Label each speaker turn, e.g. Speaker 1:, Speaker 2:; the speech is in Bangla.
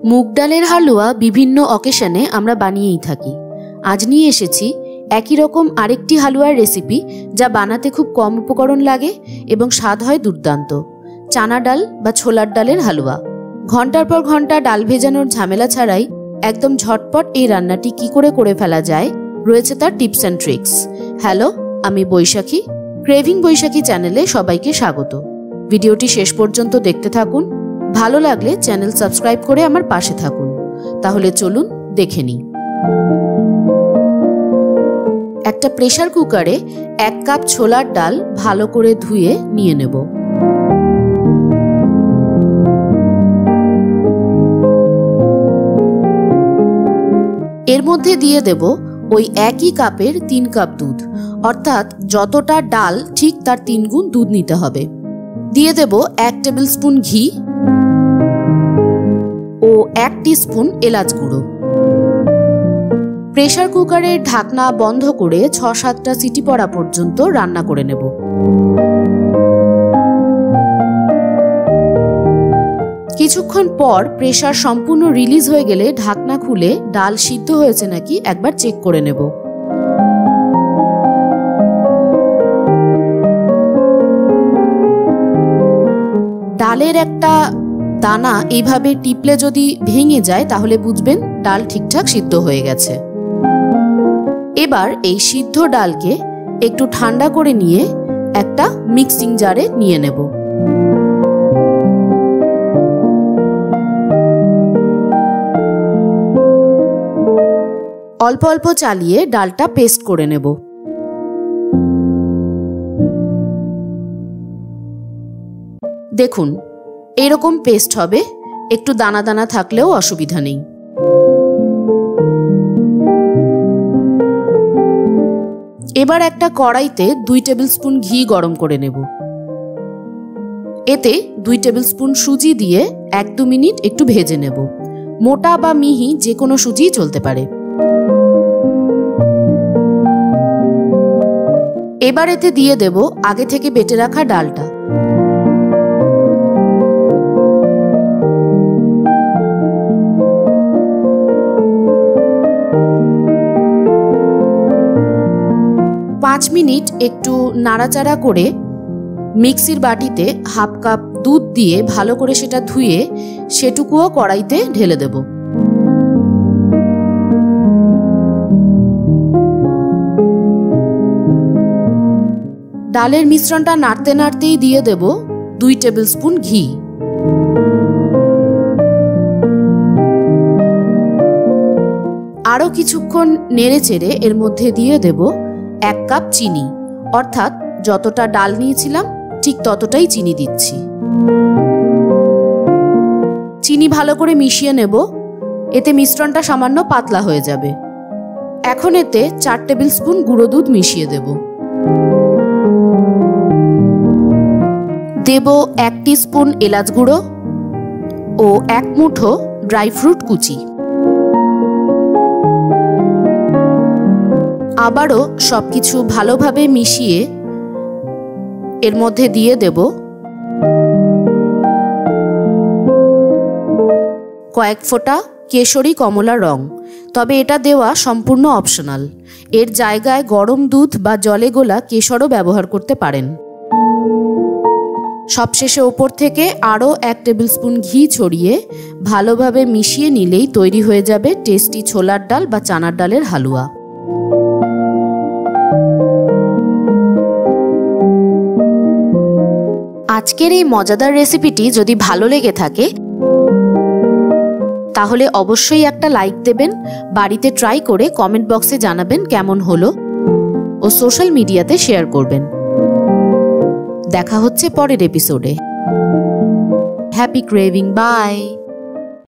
Speaker 1: মুগ ডালের হালুয়া বিভিন্ন অকেশনে আমরা বানিয়েই থাকি। আজ নিয়ে এসেছি একই রকম আরেকটি হালুয়ার রেসিপি, যা বানাতে খুব কম উপকরণ লাগে এবং স্বাদ হয় দুর্দান্ত। চানা ডাল বা ছোলার ডালের হালুয়া। ঘন্টার পর ঘন্টা ডাল ভেজানোর ঝামেলা ছাড়াই একদম ঝটপট এই রান্নাটি কি করে ফেলা যায়, রয়েছে তার টিপস অ্যান্ড ট্রিক্স। হ্যালো, আমি বৈশাখী। ক্রেভিং বৈশাখী চ্যানেলে সবাইকে স্বাগত। ভিডিওটি শেষ পর্যন্ত দেখতে থাকুন। ভালো লাগলে চ্যানেল সাবস্ক্রাইব করে আমার পাশে থাকুন। তাহলে চলুন দেখে নিই। একটা প্রেসার কুকারে 1 কাপ ছোলার ডাল ভালো করে ধুয়ে নিয়ে নেব। এর মধ্যে দিয়ে দেব ওই একই কাপের 3 কাপ দুধ, অর্থাৎ যতটা ডাল ঠিক তার 3 গুণ দুধ নিতে হবে। দিয়ে দেব 1 টেবিল স্পুন ঘি ও 1 টিস্পুন এলাচ গুঁড়ো। প্রেসার কুকারের ঢাকনা বন্ধ করে 6-7টা সিটি পড়া পর্যন্ত রান্না করে নেব। কিছুক্ষণ পর প্রেসার সম্পূর্ণ রিলিজ হয়ে গেলে ঢাকনা খুলে ডাল সিদ্ধ হয়েছে নাকি একবার চেক করে নেব। ডালের একটা দানা এইভাবে টিপলে যদি ভেঙে যায় তাহলে বুঝবেন ডাল ঠিকঠাক সিদ্ধ হয়ে গেছে। এবার এই সিদ্ধ ডালকে একটু ঠান্ডা করে নিয়ে একটা মিক্সিং জারে নিয়ে নেব। অল্প অল্প চালিয়ে ডালটা পেস্ট করে নেব। দেখুন, এরকম পেস্ট হবে, একটু দানা দানা থাকলেও অসুবিধা নেই। এবার একটা কড়াইতে 2 টেবিল স্পুন ঘি গরম করে নেব। এতে 2 টেবিল স্পুন সুজি দিয়ে 1-2 মিনিট একটু ভেজে নেব। মোটা বা মিহি যে কোনো সুজি চলতে পারে। এবার এতে দিয়ে দেব আগে থেকে বেটে রাখা ডালটা। পাঁচ মিনিট একটু নাড়াচাড়া করে মিক্সির বাটিতে 1/2 কাপ দুধ দিয়ে ভালো করে সেটা ধুয়ে সেটুকুও কড়াইতে ঢেলে দেব। ডালের মিশ্রণটা নাড়তে নাড়তেই দিয়ে দেব 2 টেবিল স্পুন ঘি। আরো কিছুক্ষণ নেড়ে চেড়ে এর মধ্যে দিয়ে দেব 1 কাপ চিনি, অর্থাৎ যতটা ডাল নিয়েছিলাম ঠিক ততটাই চিনি দিচ্ছি। চিনি ভালো করে মিশিয়ে নেব। এতে মিশ্রণটা সামান্য পাতলা হয়ে যাবে। এখন এতে 4 টেবিল স্পুন গুঁড়ো দুধ মিশিয়ে দেব। দেব 1 টিস্পুন এলাচ গুঁড়ো ও 1 মুঠো ড্রাই ফ্রুট কুচি। আবারও সবকিছু ভালোভাবে মিশিয়ে এর মধ্যে দিয়ে দেব কয়েক ফোঁটা কেশরী কমলা রং, তবে এটা দেওয়া সম্পূর্ণ অপশনাল। এর জায়গায় গরম দুধ বা জলে গোলা কেশরও ব্যবহার করতে পারেন। সবশেষে ওপর থেকে আরও 1 টেবিল স্পুন ঘি ছড়িয়ে ভালোভাবে মিশিয়ে নিলেই তৈরি হয়ে যাবে টেস্টি ছোলার ডাল বা চানার ডালের হালুয়া। আজকের এই মজাদার রেসিপিটি যদি ভালো লেগে থাকে তাহলে অবশ্যই একটা লাইক দেবেন, বাড়িতে ট্রাই করে কমেন্ট বক্সে জানাবেন কেমন হলো ও সোশ্যাল মিডিয়াতে শেয়ার করবেন। দেখা হচ্ছে পরের এপিসোডে। Happy craving, by.